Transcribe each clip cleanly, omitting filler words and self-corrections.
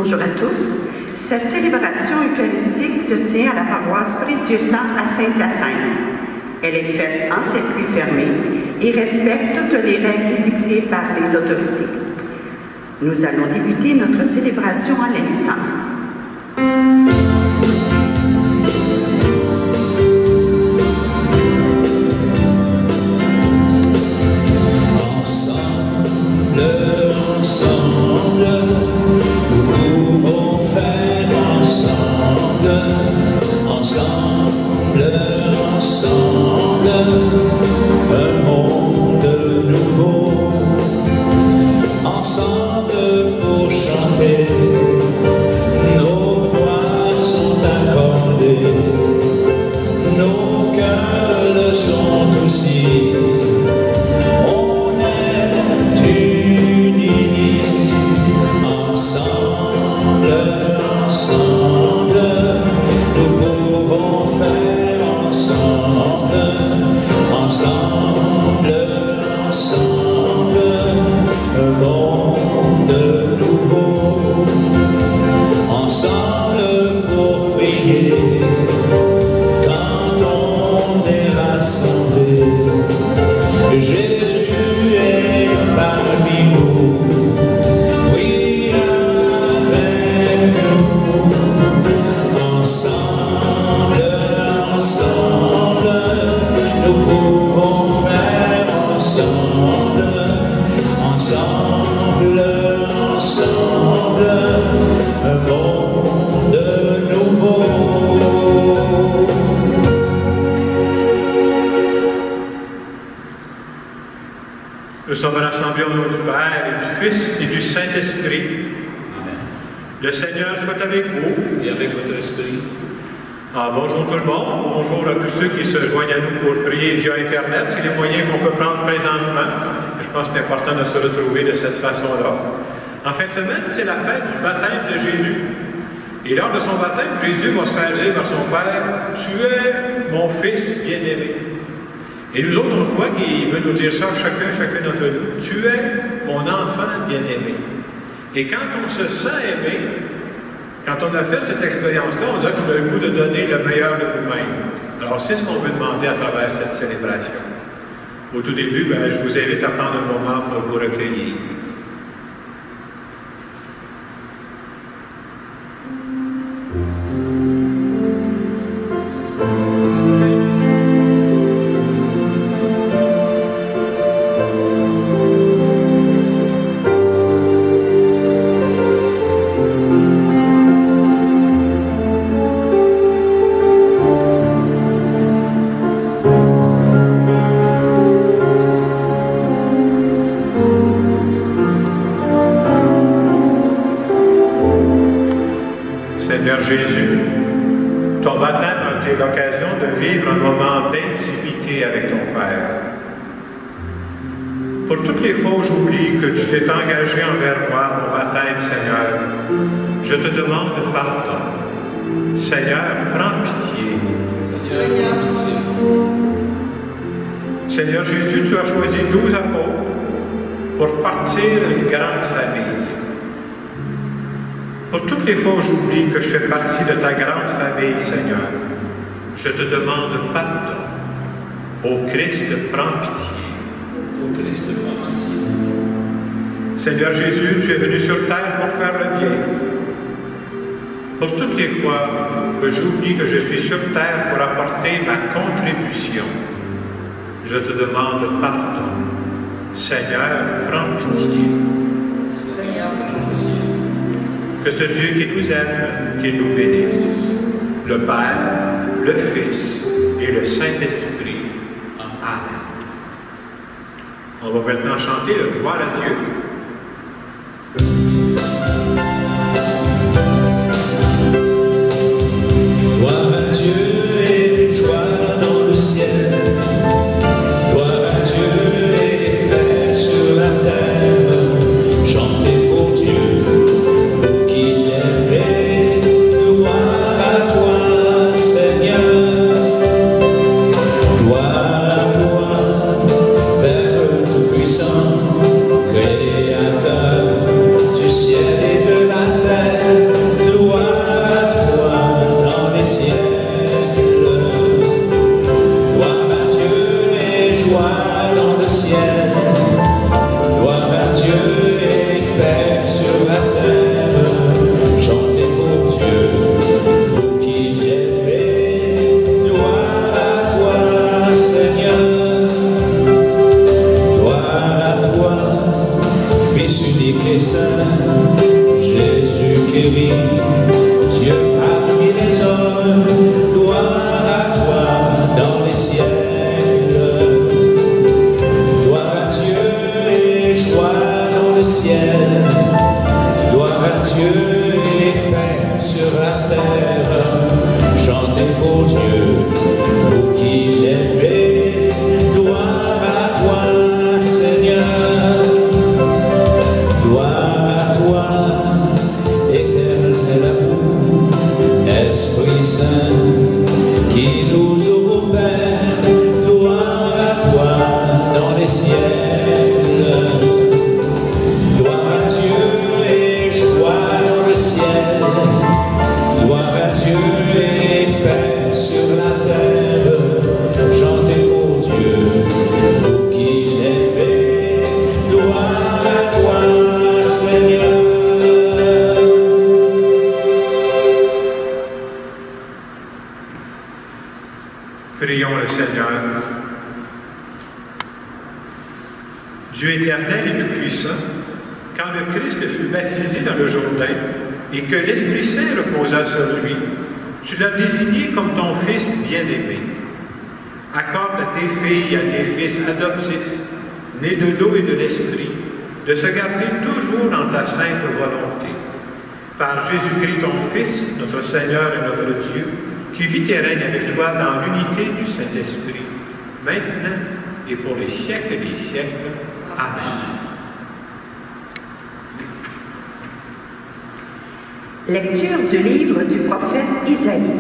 Bonjour à tous. Cette célébration eucharistique se tient à la paroisse Précieux Sang à Saint-Hyacinthe. Elle est faite en circuit fermé et respecte toutes les règles dictées par les autorités. Nous allons débuter notre célébration à l'instant. Nous sommes rassemblés au nom du Père et du Fils et du Saint-Esprit. Amen. Le Seigneur soit avec vous. Et avec votre esprit. Bonjour tout le monde. Bonjour à tous ceux qui se joignent à nous pour prier via Internet. C'est les moyens qu'on peut prendre présentement. Je pense que c'est important de se retrouver de cette façon-là. En fin de semaine, c'est la fête du baptême de Jésus. Et lors de son baptême, Jésus va se faire dire par son Père, « Tu es mon Fils bien-aimé. » Et nous autres, on voit qu'il veut nous dire ça, chacun d'entre nous. Tu es mon enfant bien-aimé. Et quand on se sent aimé, quand on a fait cette expérience-là, on dirait qu'on a le goût de donner le meilleur de nous-mêmes. Alors, c'est ce qu'on veut demander à travers cette célébration. Au tout début, je vous invite à prendre un moment pour vous recueillir. Seigneur Jésus, ton baptême a été l'occasion de vivre un moment d'intimité avec ton Père. Pour toutes les fois où j'oublie que tu t'es engagé envers moi, mon baptême, Seigneur, je te demande pardon. Seigneur, prends pitié. Seigneur, pitié. Seigneur Jésus, tu as choisi 12 apôtres pour partir une grande famille. Pour toutes les fois où j'oublie que je fais partie de ta grande famille, Seigneur, je te demande pardon. Ô Christ, prends pitié. Ô Christ, prends pitié. Seigneur Jésus, tu es venu sur terre pour faire le bien. Pour toutes les fois que j'oublie que je suis sur terre pour apporter ma contribution, je te demande pardon. Seigneur, prends pitié. Seigneur, prends pitié. Que ce Dieu qui nous aime, qui nous bénisse, le Père, le Fils et le Saint-Esprit. Amen. On va maintenant chanter le Gloire à Dieu. Gloire à Dieu et joie dans le ciel. Gloire à Dieu et paix sur la terre. Chantez pour Dieu. Créateur guéri, Dieu parmi les hommes, gloire à toi dans les siècles. Gloire à Dieu et joie dans le ciel, gloire à Dieu et paix sur la terre. Chantez pour Dieu, vous qui l'aimez, gloire à toi Seigneur. Gloire à toi, éternel amour, Esprit Saint, qui nous ouvre au Père. Gloire à toi dans les siècles. Gloire à Dieu et joie dans le ciel. Gloire à Dieu et paix sur la terre. Chantez pour Dieu, vous qui l'aimez. Gloire à toi, Seigneur. Prions le Seigneur. Dieu éternel et tout-puissant, quand le Christ fut baptisé dans le Jourdain et que l'Esprit Saint reposa sur lui, tu l'as désigné comme ton Fils bien-aimé. Accorde à tes filles et à tes fils adoptifs, nés de l'eau et de l'Esprit, de se garder toujours dans ta sainte volonté. Par Jésus-Christ, ton Fils, notre Seigneur et notre Dieu, qui vit et règne avec toi dans l'unité du Saint-Esprit, maintenant et pour les siècles des siècles. Amen. Lecture du livre du prophète Isaïe.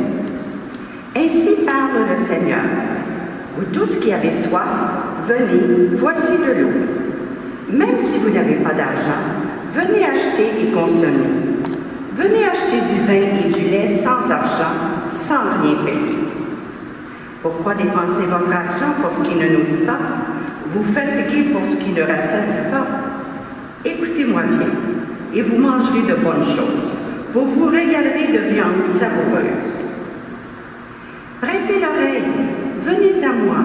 Ainsi parle le Seigneur. Vous tous qui avez soif, venez, voici de l'eau. Même si vous n'avez pas d'argent, venez acheter et consommer. Venez acheter du vin et du lait sans argent, sans rien payer. Pourquoi dépenser votre argent pour ce qui ne nourrit pas, vous fatiguer pour ce qui ne rassasie pas? Écoutez-moi bien, et vous mangerez de bonnes choses. Vous vous régalerez de viande savoureuse. Prêtez l'oreille, venez à moi,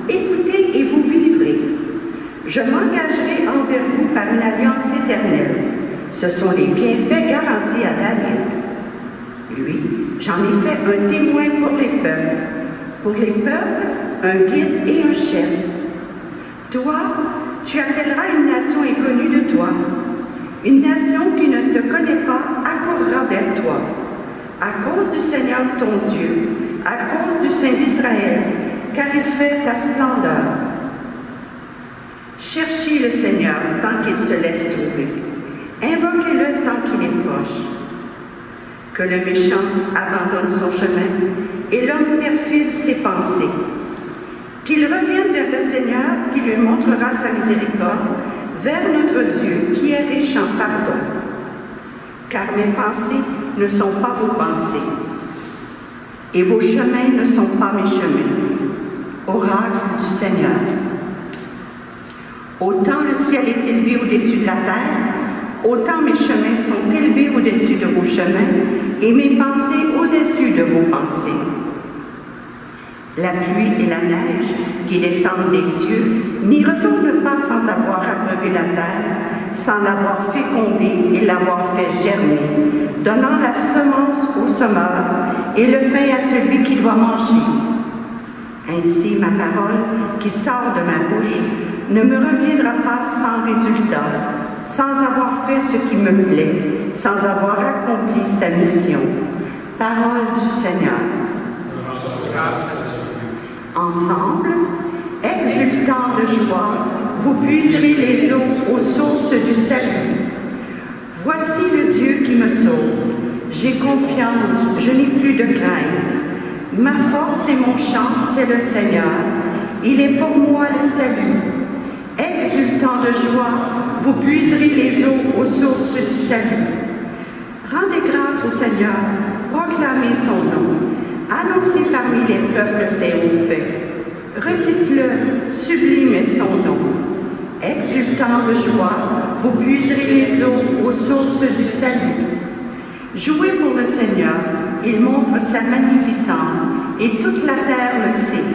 écoutez et vous vivrez. Je m'engagerai envers vous par une alliance éternelle. Ce sont les bienfaits garantis à David. Lui, j'en ai fait un témoin pour les peuples. Pour les peuples, un guide et un chef. Toi, tu appelleras une nation inconnue de toi. Une nation qui ne te connaît pas accourra vers toi. À cause du Seigneur ton Dieu, à cause du Saint d'Israël, car il fait ta splendeur. Cherchez le Seigneur tant qu'il se laisse trouver. Invoquez-le tant qu'il est proche. Que le méchant abandonne son chemin et l'homme perfide ses pensées. Qu'il revienne vers le Seigneur qui lui montrera sa miséricorde, vers notre Dieu qui est riche en pardon. Car mes pensées ne sont pas vos pensées, et vos chemins ne sont pas mes chemins. Oracle du Seigneur. Autant le ciel est élevé au-dessus de la terre, autant mes chemins sont élevés au-dessus de vos chemins, et mes pensées au-dessus de vos pensées. La pluie et la neige qui descendent des cieux n'y retournent pas sans avoir abreuvé la terre, sans l'avoir fécondée et l'avoir fait germer, donnant la semence au semeur et le pain à celui qui doit manger. Ainsi ma parole qui sort de ma bouche ne me reviendra pas sans résultat, sans avoir fait ce qui me plaît, sans avoir accompli sa mission. Parole du Seigneur. Ensemble, exultant de joie, vous puiserez les eaux aux sources du salut. Voici le Dieu qui me sauve. J'ai confiance, je n'ai plus de crainte. Ma force et mon chant, c'est le Seigneur. Il est pour moi le salut. Exultant de joie, vous puiserez les eaux aux sources du salut. Rendez grâce au Seigneur, proclamez son nom. Annoncez parmi les peuples ses hauts faits. Redites-le, sublimez son nom. Exultant de joie, vous puiserez les eaux aux sources du salut. Jouez pour le Seigneur, il montre sa magnificence, et toute la terre le sait.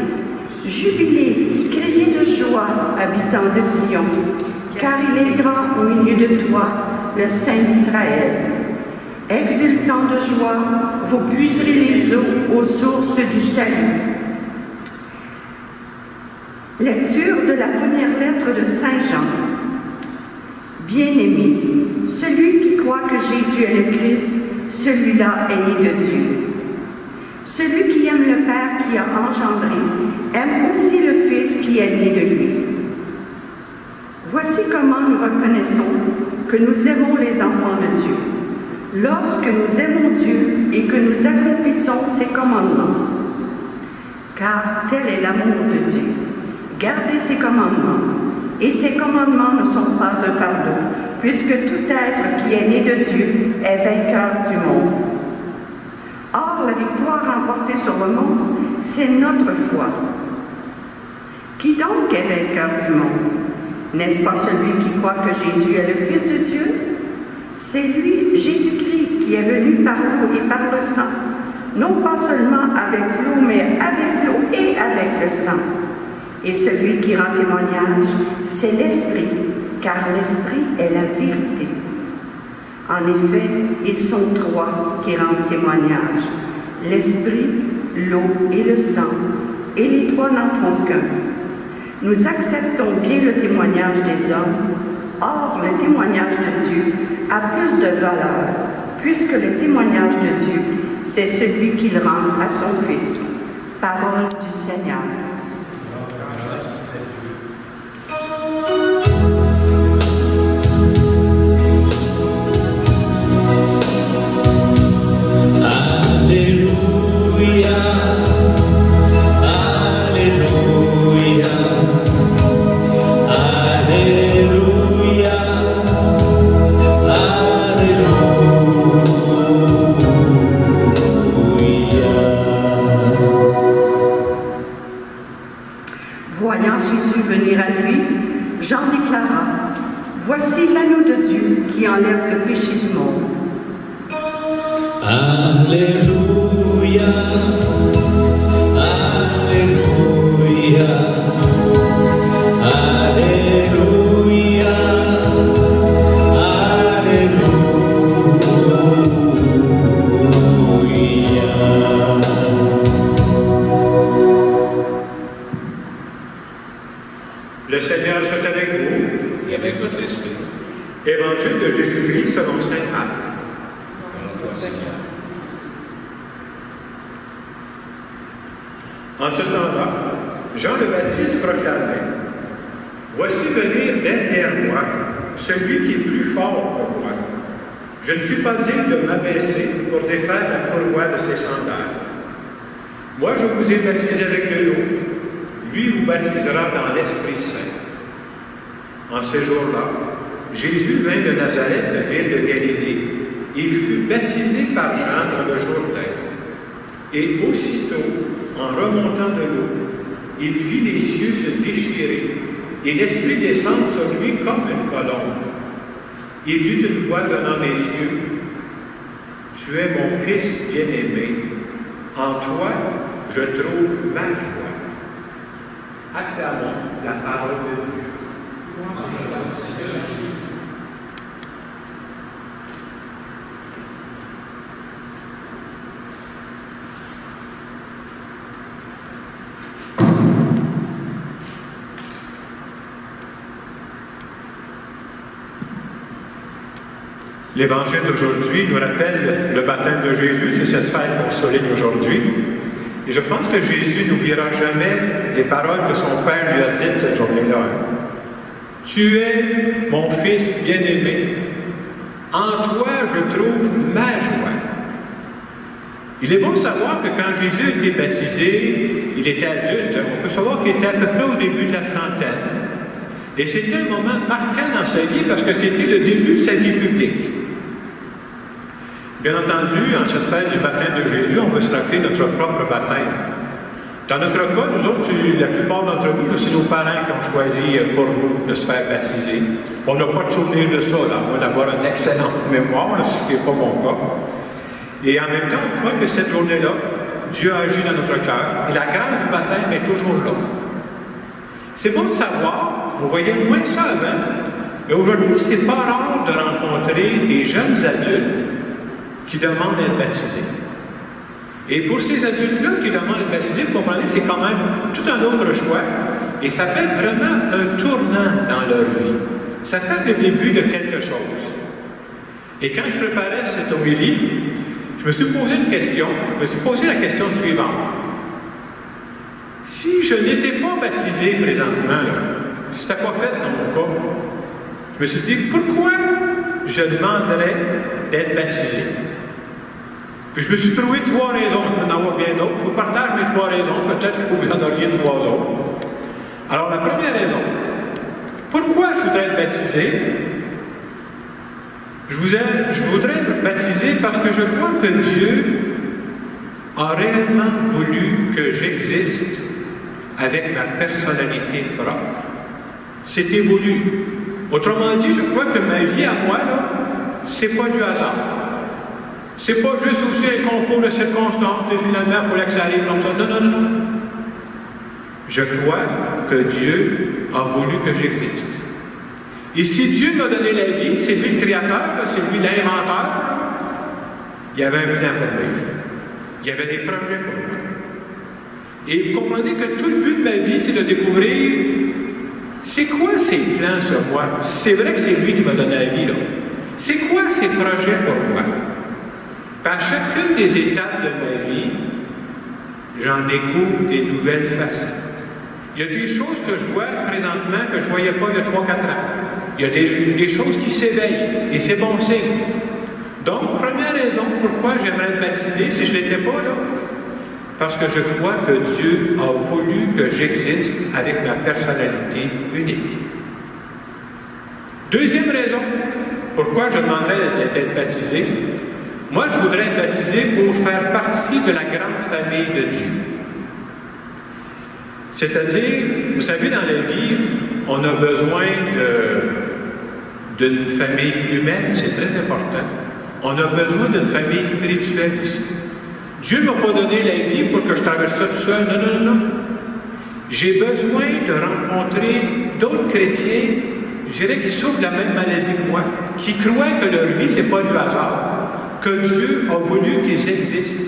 Jubilez, criez de joie, habitants de Sion, car il est grand au milieu de toi, le Saint d'Israël. abondamment de joie, vous puiserez les eaux aux sources du salut. Lecture de la première lettre de Saint Jean. Bien-aimé, celui qui croit que Jésus est le Christ, celui-là est né de Dieu. Celui qui aime le Père qui a engendré, aime aussi le Fils qui est né de lui. Voici comment nous reconnaissons que nous aimons les enfants de Dieu. Lorsque nous aimons Dieu et que nous accomplissons ses commandements. Car tel est l'amour de Dieu. Gardez ses commandements. Et ces commandements ne sont pas un fardeau, puisque tout être qui est né de Dieu est vainqueur du monde. Or, la victoire remportée sur le monde, c'est notre foi. Qui donc est vainqueur du monde? N'est-ce pas celui qui croit que Jésus est le Fils de Dieu? C'est lui, Jésus-Christ, qui est venu par l'eau et par le sang, non pas seulement avec l'eau, mais avec l'eau et avec le sang. Et celui qui rend témoignage, c'est l'Esprit, car l'Esprit est la vérité. En effet, ils sont trois qui rendent témoignage, l'Esprit, l'eau et le sang, et les trois n'en font qu'un. Nous acceptons bien le témoignage des hommes, or le témoignage de Dieu a plus de valeur, puisque le témoignage de Dieu, c'est celui qu'il rend à son Fils. Parole du Seigneur. Jean déclara, « Voici l'agneau de Dieu qui enlève le péché du monde. » Alléluia, Alléluia, Alléluia, Alléluia. Le Seigneur soit avec vous. Et avec votre esprit. Évangile de Jésus-Christ selon saint Marc. Parole du Seigneur. En ce temps-là, Jean le Baptiste proclamait, « Voici venir derrière moi celui qui est plus fort que moi. Je ne suis pas digne de m'abaisser pour défaire la courroie de ses sandales. Moi, je vous ai baptisé avec de l'eau. Lui vous baptisera dans l'Esprit Saint. » En ces jours-là, Jésus vint de Nazareth, de ville de Galilée. Il fut baptisé par Jean dans le Jourdain. Et aussitôt, en remontant de l'eau, il vit les cieux se déchirer et l'Esprit descendre sur lui comme une colombe. Il eut une voix venant des cieux. « Tu es mon Fils bien-aimé. En toi, je trouve ma joie. » Acclamons la parole de Dieu. L'Évangile d'aujourd'hui nous rappelle le baptême de Jésus, c'est cette fête qu'on souligne aujourd'hui. Et je pense que Jésus n'oubliera jamais les paroles que son Père lui a dites cette journée-là. Tu es mon Fils bien-aimé. En toi, je trouve ma joie. Il est bon de savoir que quand Jésus a été baptisé, il était adulte. On peut savoir qu'il était à peu près au début de la trentaine. Et c'était un moment marquant dans sa vie parce que c'était le début de sa vie publique. Bien entendu, en cette fête du baptême de Jésus, on veut se rappeler notre propre baptême. Dans notre cas, nous autres, la plupart d'entre nous, c'est nos parents qui ont choisi pour nous de se faire baptiser. On n'a pas de souvenir de ça, là, à moins d'avoir une excellente mémoire, ce qui n'est pas mon cas. Et en même temps, on croit que cette journée-là, Dieu a agi dans notre cœur, et la grâce du baptême est toujours là. C'est bon de savoir, on voyait moins ça avant, mais aujourd'hui, c'est pas rare de rencontrer des jeunes adultes qui demandent d'être baptisés. Et pour ces adultes-là qui demandent d'être baptisés, vous comprenez, c'est quand même tout un autre choix. Et ça peut être vraiment un tournant dans leur vie. Ça peut être le début de quelque chose. Et quand je préparais cette homélie, je me suis posé une question. Je me suis posé la question suivante. Si je n'étais pas baptisé présentement, si ce n'était pas fait dans mon cas, je me suis dit, pourquoi je demanderais d'être baptisé? Puis je me suis trouvé 3 raisons. Je peux en avoir bien d'autres. Je vous partage mes 3 raisons. Peut-être que vous en auriez 3 autres. Alors, la première raison. Pourquoi je voudrais être baptisé? Je voudrais être baptisé parce que je crois que Dieu a réellement voulu que j'existe avec ma personnalité propre. C'était voulu. Autrement dit, je crois que ma vie à moi, là, c'est pas du hasard. C'est pas juste aussi un concours de circonstances, et finalement, il fallait que ça arrive comme ça. Non, non, non, non. Je crois que Dieu a voulu que j'existe. Et si Dieu m'a donné la vie, c'est lui le créateur, c'est lui l'inventeur, il y avait un plan pour ma vie. Il y avait des projets pour moi. Et vous comprenez que tout le but de ma vie, c'est de découvrir c'est quoi ses plans sur moi. C'est vrai que c'est lui qui m'a donné la vie, là. C'est quoi ses projets pour moi? À chacune des étapes de ma vie, j'en découvre des nouvelles facettes. Il y a des choses que je vois présentement que je ne voyais pas il y a 3-4 ans. Il y a des choses qui s'éveillent, et c'est bon signe. Donc, première raison pourquoi j'aimerais être baptisé, si je ne l'étais pas là, parce que je crois que Dieu a voulu que j'existe avec ma personnalité unique. Deuxième raison pourquoi je demanderais d'être baptisé, moi je voudrais être baptisé pour faire partie de la grande famille de Dieu. C'est-à-dire, vous savez, dans la vie, on a besoin d'une famille humaine, c'est très important. On a besoin d'une famille spirituelle aussi. Dieu ne m'a pas donné la vie pour que je traverse ça tout seul. Non, non, non, non. J'ai besoin de rencontrer d'autres chrétiens, je dirais, qui souffrent de la même maladie que moi, qui croient que leur vie, ce n'est pas du hasard, que Dieu a voulu qu'ils existent.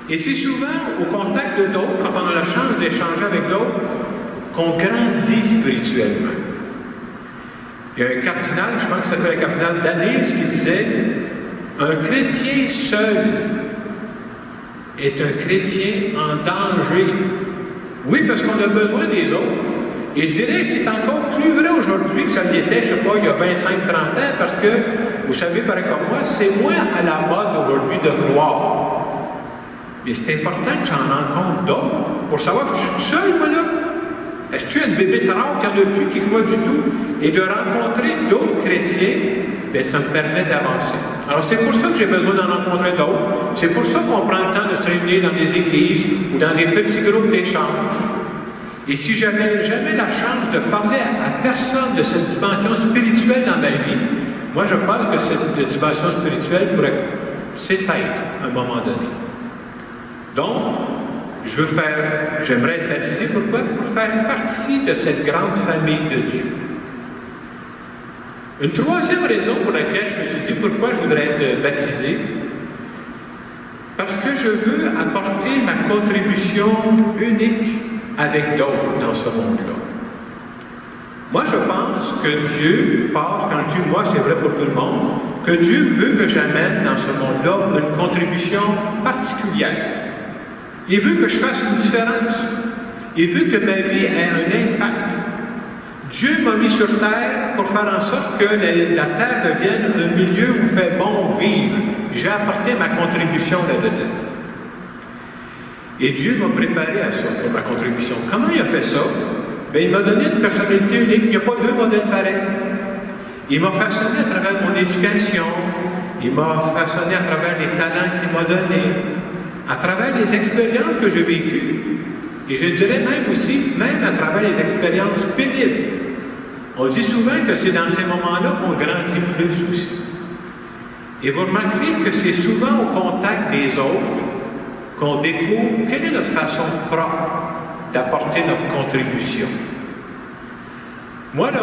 Et c'est souvent au contact de d'autres, quand on a la chance d'échanger avec d'autres, qu'on grandit spirituellement. Il y a un cardinal, je pense que ça s'appelle le cardinal d'Anils, qui disait « Un chrétien seul est un chrétien en danger. » Oui, parce qu'on a besoin des autres. Et je dirais que c'est encore plus vrai aujourd'hui que ça l'était, je ne sais pas, il y a 25-30 ans, parce que, vous savez, pareil comme moi, c'est moins à la mode aujourd'hui de croire. Mais c'est important que j'en rencontre d'autres pour savoir que je suis tout seul, moi, là. Est-ce que tu as une bébé rare qui n'en a plus, qui croit du tout? Et de rencontrer d'autres chrétiens, bien, ça me permet d'avancer. Alors, c'est pour ça que j'ai besoin d'en rencontrer d'autres. C'est pour ça qu'on prend le temps de se réunir dans des églises ou dans des petits groupes d'échange. Et si j'avais jamais la chance de parler à personne de cette dimension spirituelle dans ma vie, moi, je pense que cette dimension spirituelle pourrait s'éteindre à un moment donné. Donc, j'aimerais être baptisé, pourquoi? Pour faire partie de cette grande famille de Dieu. Une troisième raison pour laquelle je me suis dit pourquoi je voudrais être baptisé, parce que je veux apporter ma contribution unique avec d'autres dans ce monde-là. Moi, je pense que Dieu passe, quand je dis moi, c'est vrai pour tout le monde, que Dieu veut que j'amène dans ce monde-là une contribution particulière. Il veut que je fasse une différence. Il veut que ma vie ait un impact. Dieu m'a mis sur terre pour faire en sorte que la terre devienne un milieu où il fait bon vivre. J'ai apporté ma contribution là-dedans. Et Dieu m'a préparé à ça, pour ma contribution. Comment il a fait ça? Bien, il m'a donné une personnalité unique. Il n'y a pas deux modèles pareils. Il m'a façonné à travers mon éducation. Il m'a façonné à travers les talents qu'il m'a donnés. À travers les expériences que j'ai vécues, et je dirais même aussi, même à travers les expériences pénibles. On dit souvent que c'est dans ces moments-là qu'on grandit plus aussi. Et vous remarquerez que c'est souvent au contact des autres qu'on découvre quelle est notre façon propre d'apporter notre contribution. Moi, là,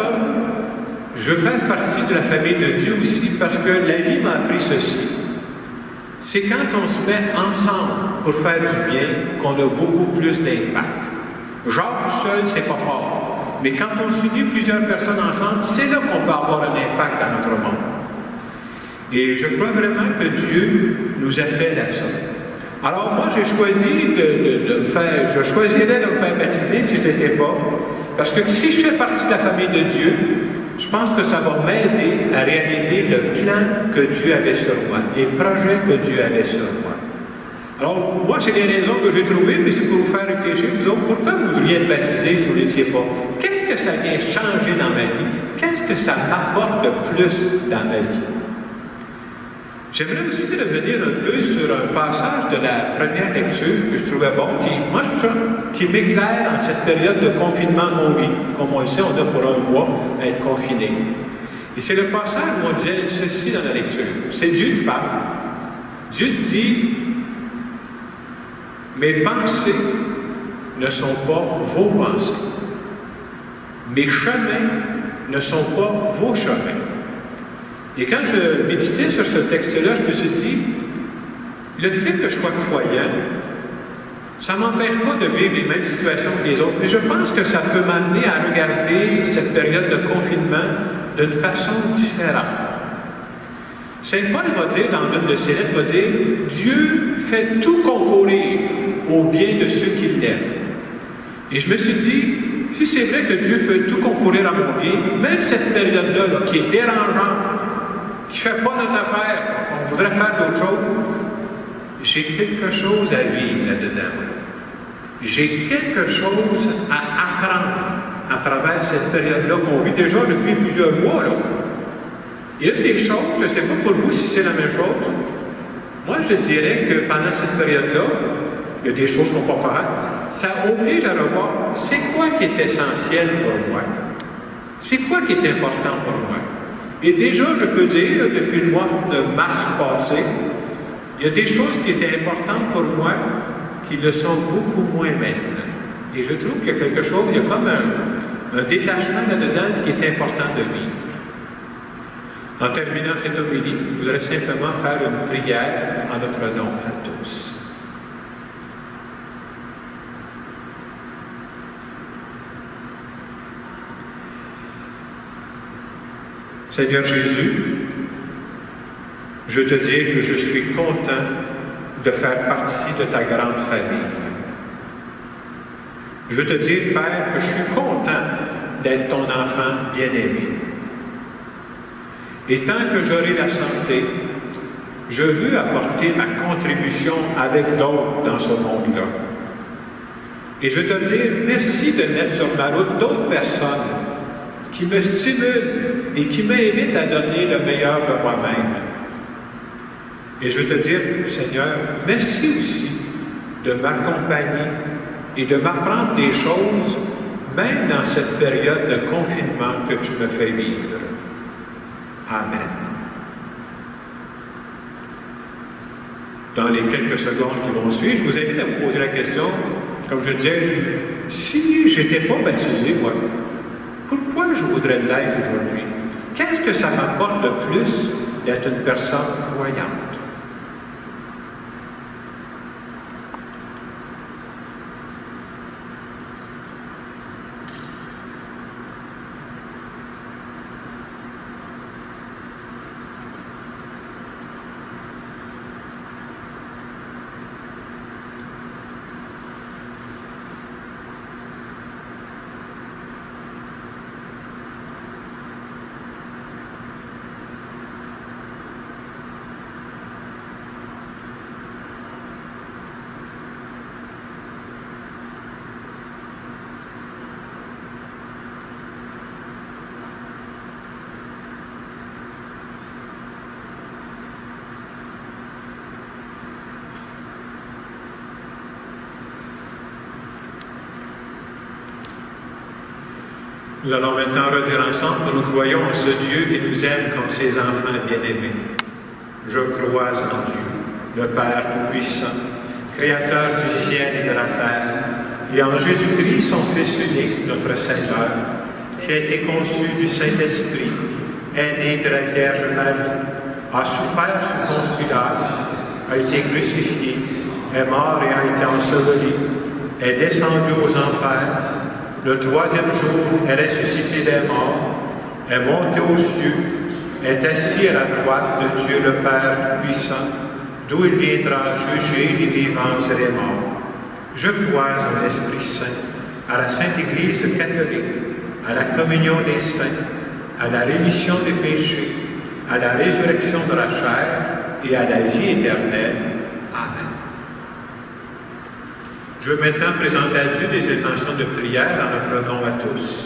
je veux faire partie de la famille de Dieu aussi parce que la vie m'a appris ceci. C'est quand on se met ensemble pour faire du bien qu'on a beaucoup plus d'impact. Jacques tout seul, c'est pas fort. Mais quand on s'unit plusieurs personnes ensemble, c'est là qu'on peut avoir un impact dans notre monde. Et je crois vraiment que Dieu nous appelle à ça. Alors moi, j'ai choisi je choisirais de me faire baptiser si je ne l'étais pas, parce que si je fais partie de la famille de Dieu, je pense que ça va m'aider à réaliser le plan que Dieu avait sur moi, les projets que Dieu avait sur moi. Alors, moi, c'est des raisons que j'ai trouvées, mais c'est pour vous faire réfléchir. Vous autres, pourquoi vous devriez être baptisé si vous ne l'étiez pas? Qu'est-ce que ça vient changer dans ma vie? Qu'est-ce que ça m'apporte de plus dans ma vie? J'aimerais aussi revenir un peu sur un passage de la première lecture que je trouvais bon, qui m'éclaire en cette période de confinement qu'on vit. Comme on le sait, on a pour un mois à être confiné. Et c'est le passage où on disait ceci dans la lecture. C'est Dieu qui parle. Dieu dit, mes pensées ne sont pas vos pensées. Mes chemins ne sont pas vos chemins. Et quand je méditais sur ce texte-là, je me suis dit, le fait que je sois croyant, ça ne m'empêche pas de vivre les mêmes situations que les autres, mais je pense que ça peut m'amener à regarder cette période de confinement d'une façon différente. Saint Paul va dire dans une de ses lettres, va dire, Dieu fait tout concourir au bien de ceux qui l'aiment. Et je me suis dit, si c'est vrai que Dieu fait tout concourir à mon bien, même cette période-là, qui est dérangeante, qui ne fait pas notre affaire, on voudrait faire d'autres choses, j'ai quelque chose à vivre là-dedans. J'ai quelque chose à apprendre à travers cette période-là qu'on vit déjà depuis plusieurs mois. Là. Il y a des choses, je ne sais pas pour vous si c'est la même chose. Moi, je dirais que pendant cette période-là, il y a des choses qu'on ne peut pas faire. Ça oblige à revoir c'est quoi qui est essentiel pour moi. C'est quoi qui est important pour moi. Et déjà, je peux dire, depuis le mois de mars passé, il y a des choses qui étaient importantes pour moi qui le sont beaucoup moins maintenant. Et je trouve qu'il y a quelque chose, il y a comme un détachement là-dedans qui est important de vivre. En terminant cette homélie, je voudrais simplement faire une prière en notre nom à tous. Seigneur Jésus, je te dis que je suis content de faire partie de ta grande famille. Je veux te dire, Père, que je suis content d'être ton enfant bien-aimé. Et tant que j'aurai la santé, je veux apporter ma contribution avec d'autres dans ce monde-là. Et je veux te dire, merci de mettre sur ma route d'autres personnes qui me stimulent et qui m'invitent à donner le meilleur de moi-même. Et je veux te dire, Seigneur, merci aussi de m'accompagner et de m'apprendre des choses, même dans cette période de confinement que tu me fais vivre. Amen. Dans les quelques secondes qui vont suivre, je vous invite à vous poser la question, comme je disais, si je n'étais pas baptisé, moi, pourquoi je voudrais l'être aujourd'hui? Qu'est-ce que ça m'apporte de plus d'être une personne croyante? Nous allons maintenant redire ensemble que nous croyons en ce Dieu qui nous aime comme ses enfants bien-aimés. Je crois en Dieu, le Père Tout-Puissant, Créateur du ciel et de la terre, et en Jésus-Christ, son Fils unique, notre Seigneur, qui a été conçu du Saint-Esprit, est né de la Vierge Marie, a souffert sous Ponce Pilate, a été crucifié, est mort et a été enseveli, est descendu aux enfers, le troisième jour est ressuscité des morts, est monté aux cieux, est assis à la droite de Dieu le Père puissant, d'où il viendra juger les vivants et les morts. Je crois en l'Esprit Saint, à la Sainte Église catholique, à la communion des saints, à la rémission des péchés, à la résurrection de la chair et à la vie éternelle. Amen. Je veux maintenant présenter à Dieu des intentions de prière en notre nom à tous.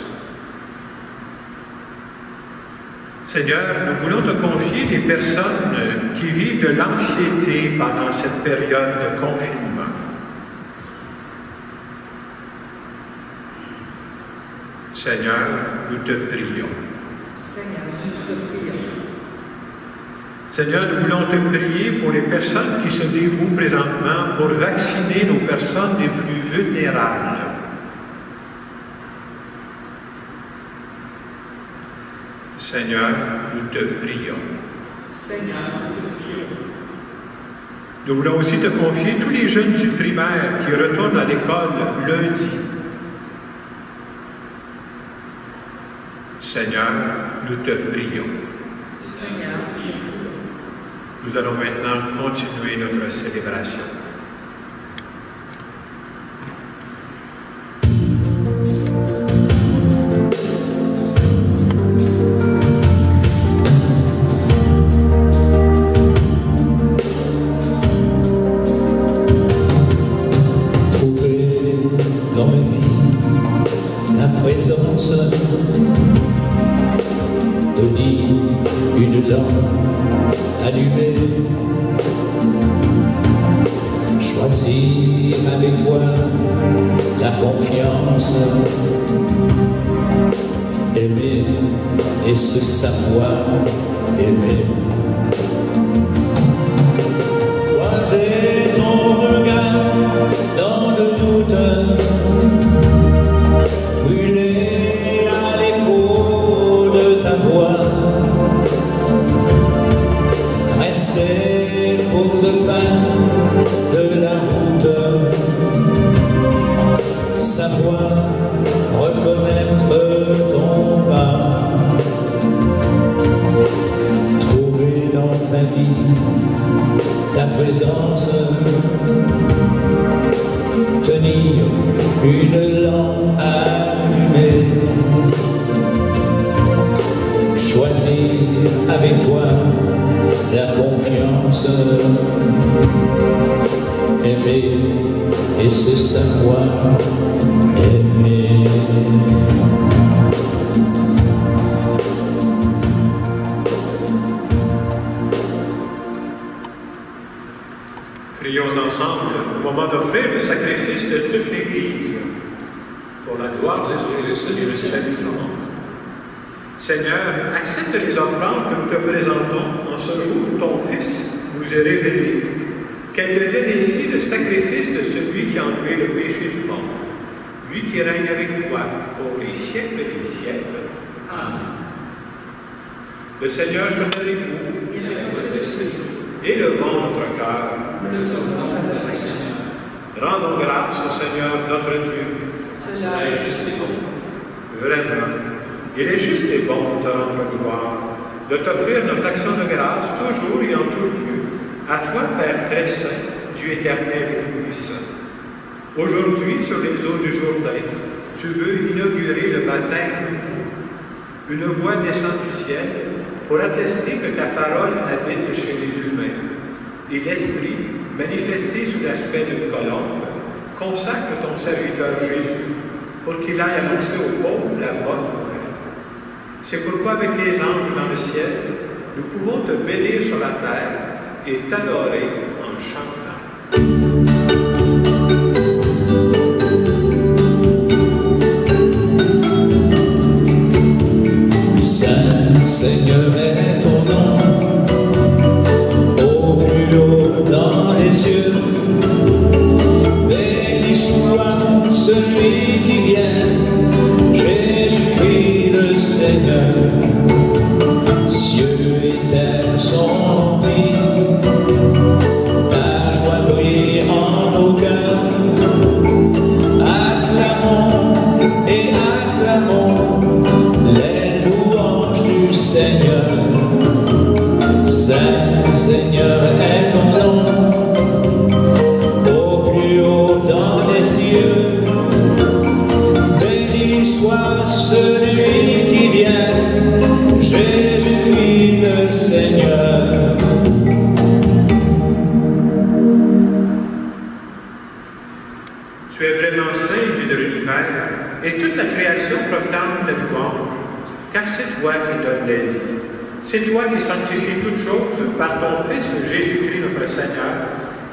Seigneur, nous voulons te confier des personnes qui vivent de l'anxiété pendant cette période de confinement. Seigneur, nous te prions. Seigneur, nous te prions. Seigneur, nous voulons te prier pour les personnes qui se dévouent présentement pour vacciner nos personnes les plus vulnérables. Seigneur, nous te prions. Seigneur, nous te prions. Nous voulons aussi te confier tous les jeunes du primaire qui retournent à l'école lundi. Seigneur, nous te prions. Seigneur, nous allons maintenant continuer notre célébration. Prions ensemble au moment d'offrir le sacrifice de toute l'Église pour la gloire de Dieu et le salut du monde. Seigneur, accepte les offrandes que nous te présentons en ce jour où ton Fils nous est révélé, qu'elles deviennent ici le sacrifice de celui qui a enlevé le péché du monde, lui qui règne avec toi pour les siècles des siècles. Amen. Le Seigneur soit avec vous et levons notre cœur. Rendons grâce au Seigneur notre Dieu. Cela est juste et bon. Vraiment, il est juste et bon de te rendre gloire, de t'offrir notre action de grâce toujours et en tout lieu, à toi, Père très saint, Dieu éternel et tout-puissant. Aujourd'hui, sur les eaux du Jourdain, tu veux inaugurer le baptême. Une voix descend du ciel pour attester que ta parole habite chez les humains. Et l'Esprit, manifesté sous l'aspect d'une colombe, consacre ton serviteur Jésus pour qu'il aille annoncer aux pauvres la bonne nouvelle. C'est pourquoi avec les anges dans le ciel, nous pouvons te bénir sur la terre et t'adorer en chantant. Saint Seigneur est ton nom, au plus haut dans les cieux. Béni soit celui qui vient, Jésus-Christ le Seigneur. Cieux et terre sont remplis Et toute la création proclame ta louange, car c'est toi qui donnes la vie. C'est toi qui sanctifies toutes choses par ton Fils Jésus-Christ notre Seigneur,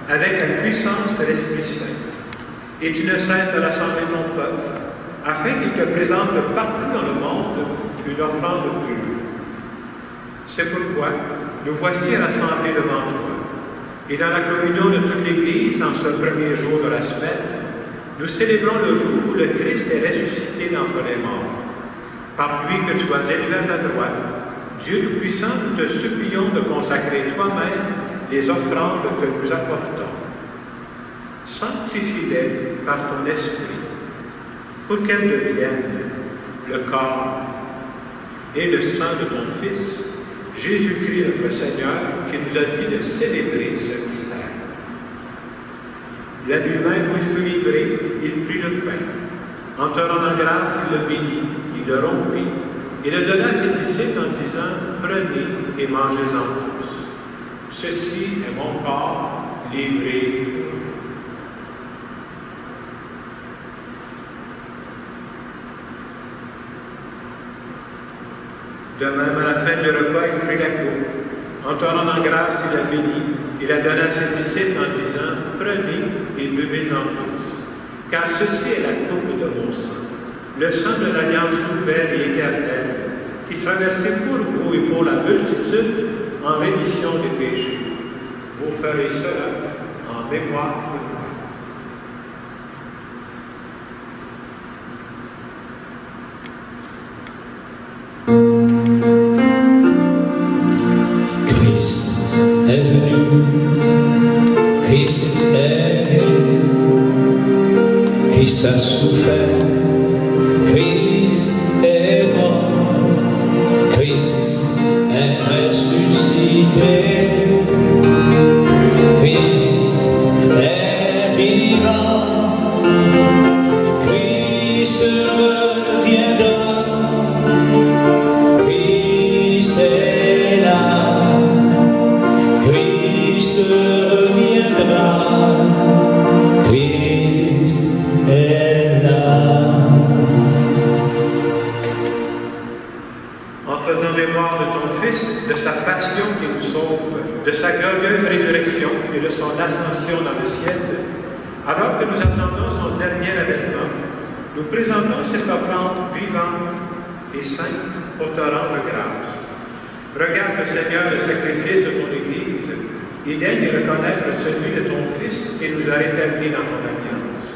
avec la puissance de l'Esprit Saint. Et tu ne cesses de rassembler ton peuple, afin qu'il te présente partout dans le monde une offrande pure. C'est pourquoi nous voici rassemblés devant toi. Et dans la communion de toute l'Église, dans ce premier jour de la semaine, nous célébrons le jour où le Christ est ressuscité d'entre les morts. Par lui que tu as élevé à ta droite, Dieu Tout-Puissant, nous te supplions de consacrer toi-même les offrandes que nous apportons. Sanctifie-les par ton esprit, pour qu'elles deviennent le corps et le sang de ton Fils, Jésus-Christ notre Seigneur, qui nous a dit de célébrer ce mystère. La nuit même où il fut livré, il prit le pain. En te rendant grâce, il le bénit, il le rompit, et le donna à ses disciples en disant, prenez et mangez-en tous. Ceci est mon corps livré pour vous. De même, à la fin du repas, il prit la coupe. En te rendant grâce, il la bénit. Il la donna à ses disciples en disant, prenez et buvez-en tous. Car ceci est la coupe de mon sang, le sang de l'alliance nouvelle et éternelle, qui sera versé pour vous et pour la multitude en rémission des péchés. Vous ferez cela en mémoire de moi. Christ est venu, Christ est né, Christ a souffert, Christ est mort, Christ est ressuscité, Christ est vivant, Christ reviendra, Christ est là, Christ reviendra, Christ est là. En faisant mémoire de ton Fils, de sa passion qui nous sauve, de sa glorieuse résurrection et de son ascension dans le ciel, alors que nous attendons son dernier avènement, nous présentons cette offrande vivante et sainte pour te rendre grâce. Regarde, Seigneur, le sacrifice de ton Église, et daigne reconnaître celui de ton Fils qui nous a rétablis dans ton alliance.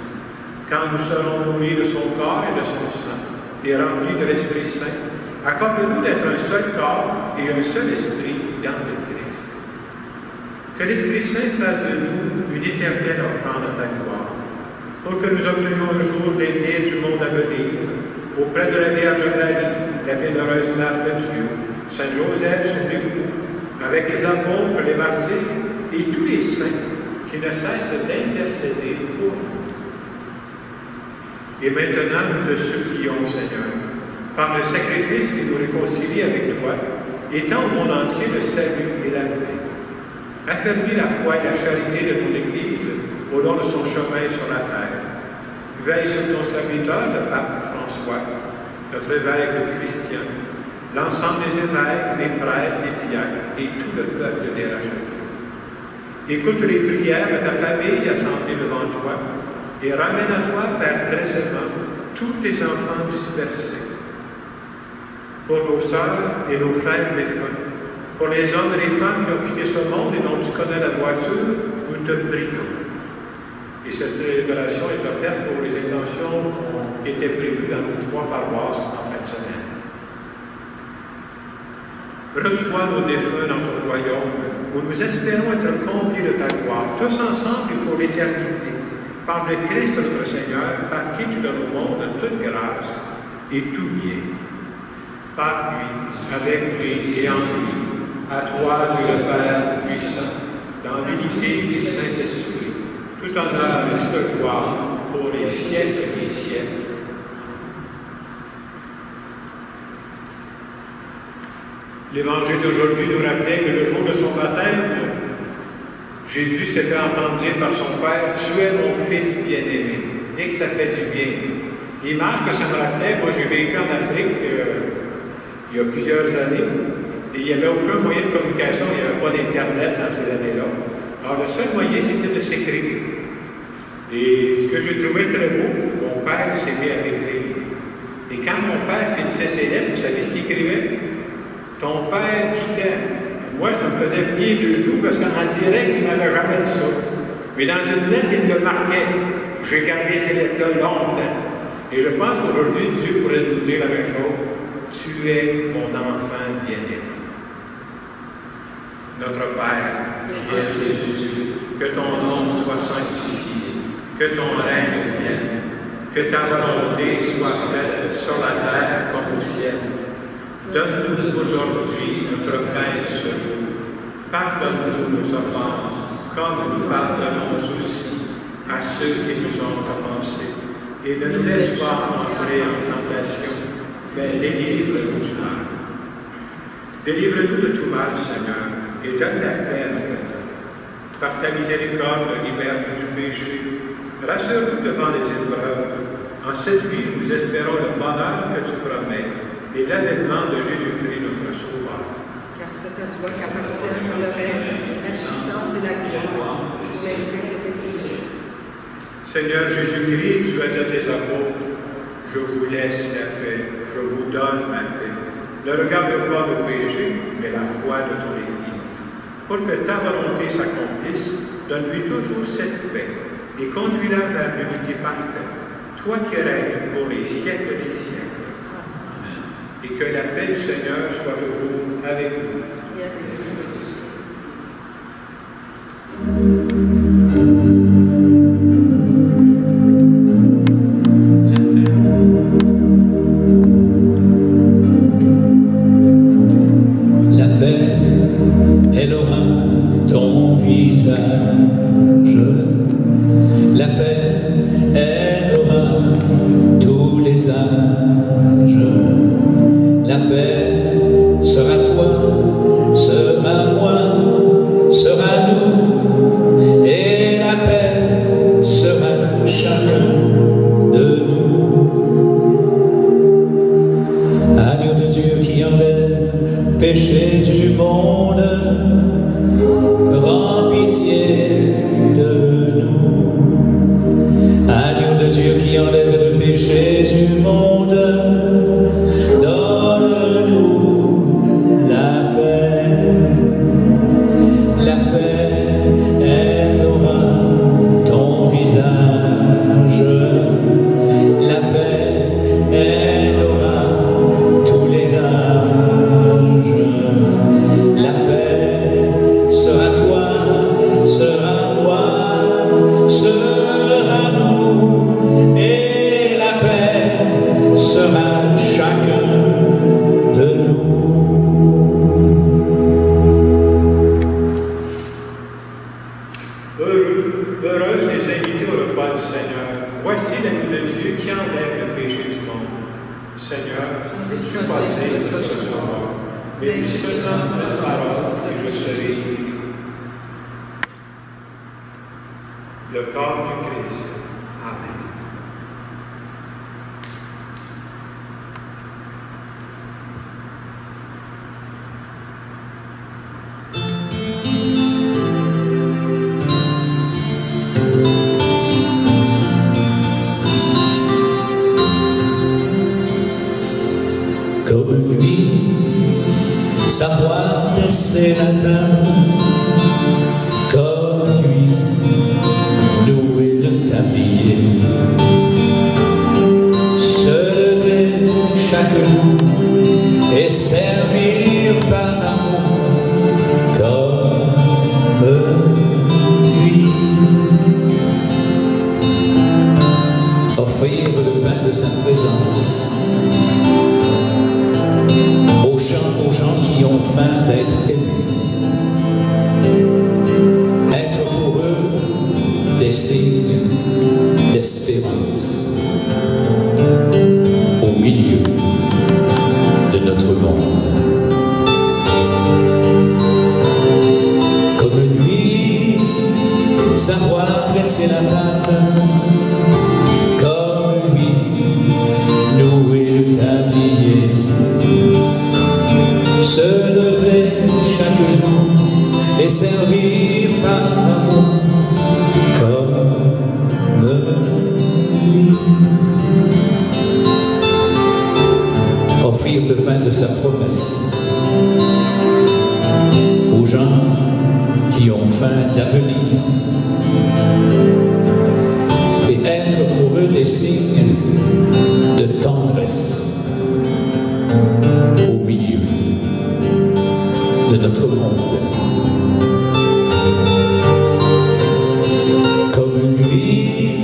Quand nous serons nourris de son corps et de son sang, et remplis de l'Esprit Saint, accorde-nous d'être un seul corps et un seul esprit dans le Christ. Que l'Esprit Saint fasse de nous une éternelle offrande à ta gloire, pour que nous obtenions un jour les biens du monde à venir, auprès de la Vierge Marie, la bienheureuse Mère de Dieu, Saint Joseph, son époux, avec les apôtres, les martyrs et tous les saints qui ne cessent d'intercéder pour nous. Et maintenant, nous te supplions, Seigneur, par le sacrifice qui nous réconcilie avec toi, étends au monde entier le salut et la paix. Affermis la foi et la charité de ton Église au long de son chemin sur la terre. Veille sur ton serviteur, le pape François, notre évêque Christian, l'ensemble des évêques, des prêtres, des diacres et tout le peuple des rachetés. Écoute les prières de ta famille assemblée devant toi et ramène à toi, Père très aimant, tous tes enfants dispersés. Pour nos sœurs et nos frères défunts, pour les hommes et les femmes qui ont quitté ce monde et dont tu connais la voiture, nous te prions. Et cette célébration est offerte pour les intentions qui étaient prévues dans nos 3 paroisses en fin de semaine. Reçois nos défunts dans ton royaume, où nous espérons être comblés de ta gloire, tous ensemble et pour l'éternité, par le Christ notre Seigneur, par qui tu donnes au monde toute grâce et tout bien. Par lui, avec lui et en lui, à toi, Dieu le Père puissant, dans l'unité du Saint-Esprit, tout honneur et toute gloire pour les siècles des siècles. L'Évangile d'aujourd'hui nous rappelait que le jour de son baptême, Jésus s'est fait entendre dire par son Père, « Tu es mon Fils bien-aimé », et que ça fait du bien L'image que ça me rappelait, moi j'ai vécu en Afrique il y a plusieurs années, et il n'y avait aucun moyen de communication, il n'y avait pas d'Internet dans ces années-là. Alors le seul moyen, c'était de s'écrire. Et ce que j'ai trouvé très beau, mon père s'est mis à m'écrire. Et quand mon père finissait ses lettres, vous savez ce qu'il écrivait? Ton père qui t'aime. Moi, ça me faisait plier deux genoux parce qu'en direct, il ne m'avait jamais dit ça. Mais dans une lettre, il me marquait. J'ai gardé ces lettres-là longtemps. Et je pense qu'aujourd'hui, Dieu pourrait nous dire la même chose. Tu es mon enfant bien-aimé. Notre Père, qui es Jésus, que ton nom soit sanctifié, que ton règne vienne, que ta volonté soit faite sur la terre comme au ciel. Donne-nous aujourd'hui notre pain de ce jour. Pardonne-nous nos offenses, comme nous pardonnons aussi à ceux qui nous ont offensés. Et ne nous laisse pas entrer en tentation, mais délivre-nous du mal. Délivre-nous de tout mal, Seigneur, et donne la paix à notre temps. Par ta miséricorde, libère-nous du péché. Rassure-nous devant les épreuves. En cette vie, nous espérons le bonheur que tu promets et l'avènement de Jésus-Christ, notre Sauveur. Car c'est à toi qu'appartiennent le règne, la puissance et la gloire pour les siècles des siècles. Seigneur Jésus-Christ, tu as dit à tes apôtres, je vous laisse la paix, je vous donne ma paix. Ne regarde pas le péché, mais la foi de ton Église. Pour que ta volonté s'accomplisse, donne-lui toujours cette paix et conduis-la vers l'unité parfaite, toi qui règnes pour les siècles des siècles. Et que la paix du Seigneur soit toujours avec vous. Savoir dresser la table comme lui. d'avenir et être pour eux des signes de tendresse au milieu de notre monde. Comme lui,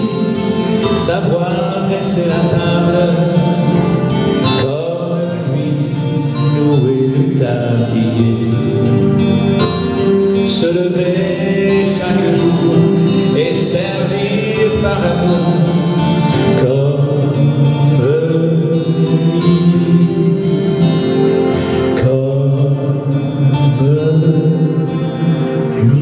savoir dresser la table, comme lui, louer le tablier, se lever chaque jour et servir par amour, comme lui, comme lui.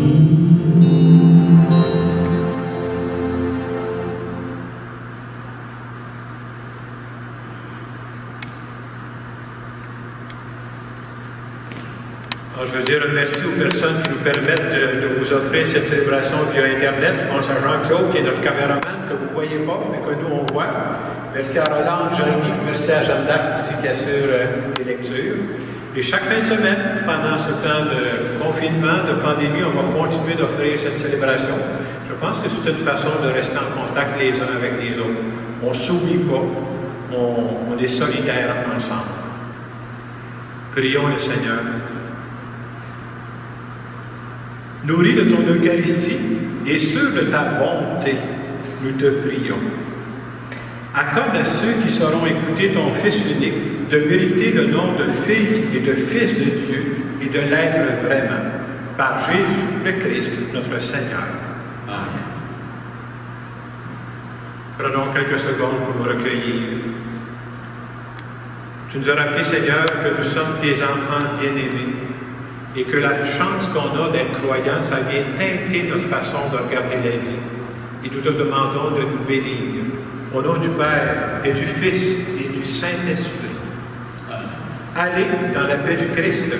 Alors, je veux dire merci aux personnes qui nous permettent de vous offrir cette célébration via Internet. Je pense à Jean-Claude, qui est notre caméraman, que vous ne voyez pas, mais que nous, on voit. Merci à Roland, Jean-Guy, merci à Jeanne d'Arc aussi qui assure les lectures. Et chaque fin de semaine, pendant ce temps de confinement, de pandémie, on va continuer d'offrir cette célébration. Je pense que c'est une façon de rester en contact les uns avec les autres. On ne s'oublie pas, on est solidaires ensemble. Prions le Seigneur. Nourris de ton Eucharistie et sûr de ta bonté, nous te prions. Accorde à ceux qui sauront écouter ton Fils unique de mériter le nom de fille et de fils de Dieu et de l'être vraiment, par Jésus le Christ, notre Seigneur. Amen. Prenons quelques secondes pour nous recueillir. Tu nous as rappelé, Seigneur, que nous sommes tes enfants bien-aimés et que la chance qu'on a d'être croyants, ça vient teinter notre façon de regarder la vie. Et nous te demandons de nous bénir. Au nom du Père et du Fils et du Saint-Esprit. Allez dans la paix du Christ.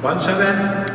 Bonne semaine.